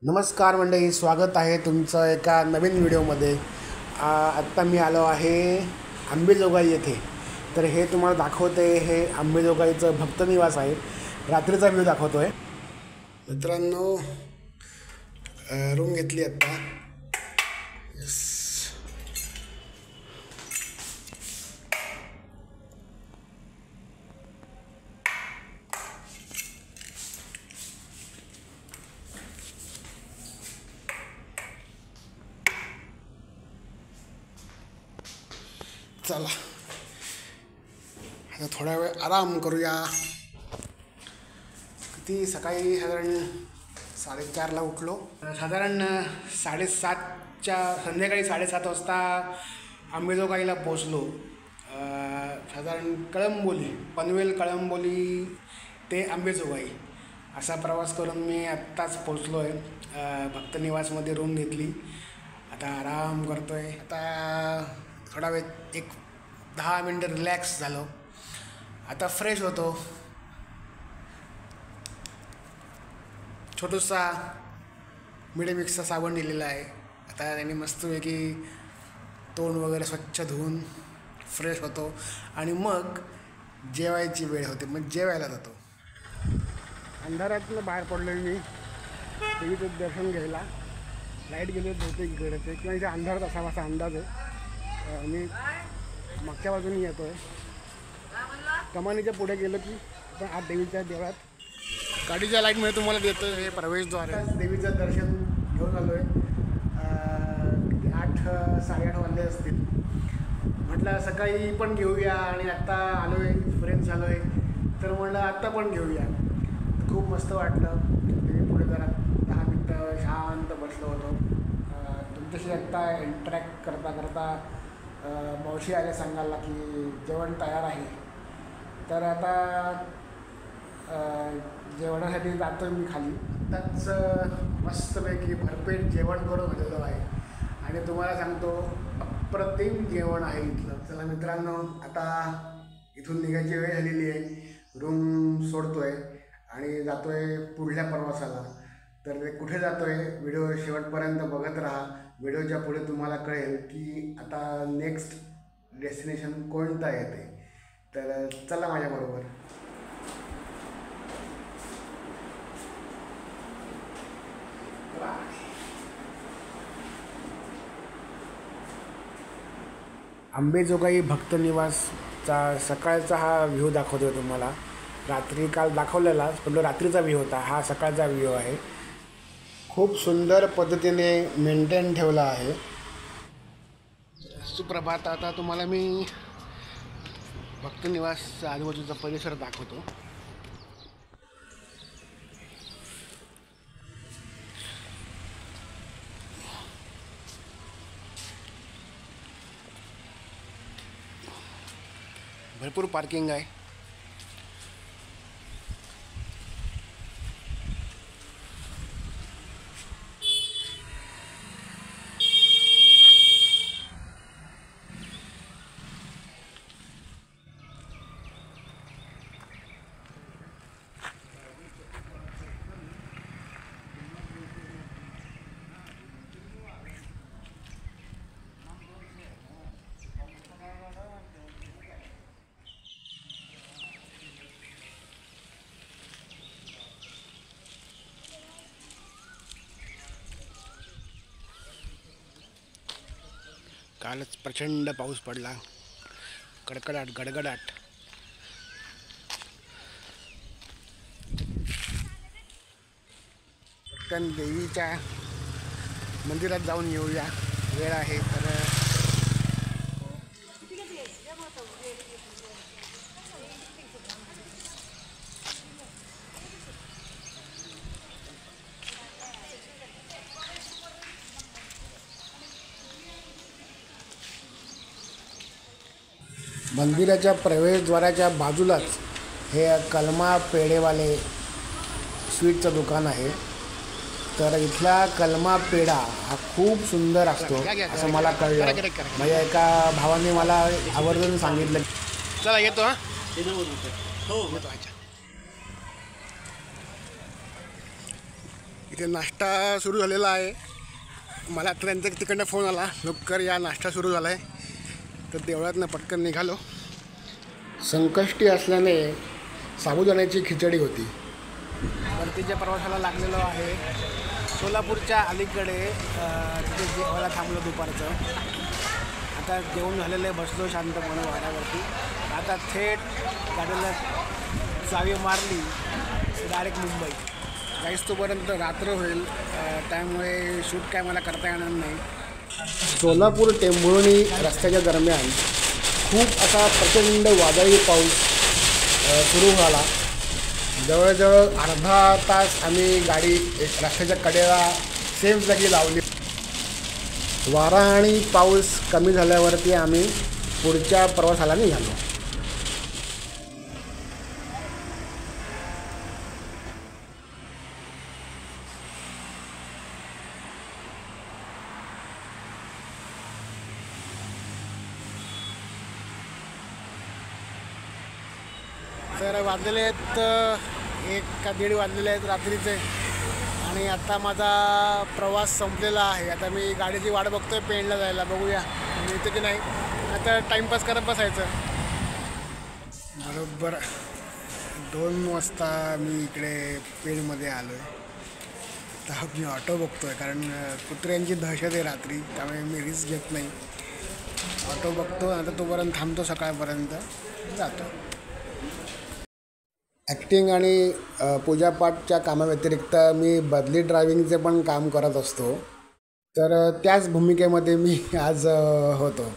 नमस्कार मंडळी, स्वागत आहे तुमचं एका नवीन व्हिडिओमध्ये। आत्ता मी आलो आहे अंबेजोगाई येथे। तर हे तुम्हाला दाखवते, हे अंबेजोगाईचं भक्त निवास आहे। रात्रीचा व्ह्यू दाखवतो आहे मित्रांनो। रूम घेतली आत्ता। यस, चला आता थोडा वेळ आराम करूया। किती सकाळी साधारण 4:30ला उठलो। साधारण 7:30च्या संध्याकाळी 7:30 वाजता अंबेजोगाईला पोचलो। साधारण कळंबोली, पनवेल कळंबोली ते अंबेजोगाई असा प्रवास करून मी आत्ताच पोचलो आहे। भक्तनिवासमध्ये रूम घेतली, आता आराम करतो आहे। आता थोडा वेळ एक 10 मिनटं रिलॅक्स झालो, आता फ्रेश होतो। छोटूसा मिडमिक्सचा साबण दिलेला आहे। आता त्यांनी मस्तपैकी तोंड वगैरे स्वच्छ धुवून फ्रेश होतो आणि मग जेवायची वेळ होते, मग जेवायला जातो। अंधारातनं बाहेर पडलो मी देवीचं दर्शन घ्यायला। लाईट गेले होते इकडे ते, किंवा इथे अंधारात असावा असा अंदाज आहे। मी मागच्या बाजूने येतो आहे, कमानीच्या पुढे गेलो की आपण आज देवीच्या देवळात गाडीच्या लाईटमध्ये तुम्हाला देतो हे प्रवेशद्वार आहे। देवीचं दर्शन घेऊन आलो आहे। 8 साडेआठ वाजले असतील। म्हटलं सकाळी पण घेऊया आणि आत्ता आलो आहे, फ्रेश झालो आहे, तर म्हटलं आत्ता पण घेऊया। खूप मस्त वाटलं। देवी पुढे जरा 10 मिनटं शांत बसलो होतो। तुमच्याशी आत्ता इंटरॅक्ट करता करता मावशी आले सांगायला की जेवण तयार आहे। तर आता जेवणासाठी जातो मी खाली। आत्ताच मस्तपैकी भरपेट जेवण करून आलेलो आहे आणि तुम्हाला सांगतो अप्रतिम जेवण आहे इथलं। चला मित्रांनो, आता इथून निघायची वेळ झालेली आहे। रूम सोडतो आहे आणि जातो आहे पुढल्या प्रवासाला। तर ते कुठे जातो आहे व्हिडिओ शेवटपर्यंत बघत राहा। व्हिडिओच्या पुढे तुम्हाला कळेल की आता नेक्स्ट डेस्टिनेशन कोणतं आहे ते। तर चला माझ्याबरोबर। अंबेजोगाई भक्त निवासचा सकाळचा हा व्ह्यू दाखवतो तुम्हाला। रात्री काल दाखवलेला, पण रात्रीचा व्ह्यू होता, हा सकाळचा व्ह्यू आहे। खूप सुंदर पद्धतीने मेंटेन ठेवला आहे। सुप्रभात। आता तुम्हाला मी भक्त निवासचा आजूबाजूचा परिसर दाखवतो। भरपूर पार्किंग आहे। कालच प्रचंड पाऊस पडला, कडकडाट गडगडाट। पण देवीच्या मंदिरात जाऊन येऊया, वेळ आहे तर। मंदिराच्या प्रवेशद्वाराच्या बाजूलाच हे कलमा पेढेवाले स्वीटचं दुकान आहे। तर इथला कलमा पेढा हा खूप सुंदर असतो असं मला कळलं। माझ्या एका भावाने मला आवर्जून सांगितलं। चला येतो हा, हो येतो। इथे नाश्ता सुरू झालेला आहे. मला आता त्यांचा तिकडनं फोन आला, लवकर या नाश्ता सुरू झाला आहे. तर देवळातनं पटकन निघालो. संकष्टी असल्याने साबुदाण्याची खिचडी होती. परतीच्या प्रवासाला लागलेलो आहे. सोलापूरच्या अलीकडे तिथे जेवायला थांबलो दुपारचं. आता जेवण झालेलं आहे, बसलो शांतपणे वाड्यावरती. आता थेट गाडीला चावी मारली डायरेक्ट मुंबई. जाईस तोपर्यंत रात्र होईल, त्यामुळे शूट काय मला करता येणार नाही. सोलापूर टेंभुर्णी रस्त्याच्या दरम्यान खूप असा प्रचंड वादळी पाऊस सुरू झाला. जवळजवळ अर्धा तास आम्ही गाडी रस्त्याच्या कडेला सेफ जागी लावली. वारा आणि पाऊस कमी झाल्यावरती आम्ही पुढच्या प्रवासाला निघालो. तर वाजलेले आहेत 1 का 1:30 वाजलेले आहेत रात्रीचे. आणि आता माझा प्रवास संपलेला आहे. आता मी गाडीची वाट बघतोय पेणला जायला. बघूया मिळते की नाही. आता टाईमपास करत बसायचं. बरोबर 2 वाजता मी इकडे पेणमध्ये आलो आहे. आता मी ऑटो बघतो आहे, कारण कुत्र्यांची दहशत आहे रात्री, त्यामुळे मी रिस्क घेत नाही. ऑटो बघतो, आता तोपर्यंत थांबतो, सकाळपर्यंत जातो. ॲक्टिंग आणि पूजापाठच्या कामाव्यतिरिक्त मी बदली ड्रायव्हिंगचे पण काम करत असतो. तर त्याच भूमिकेमध्ये मी आज होतो.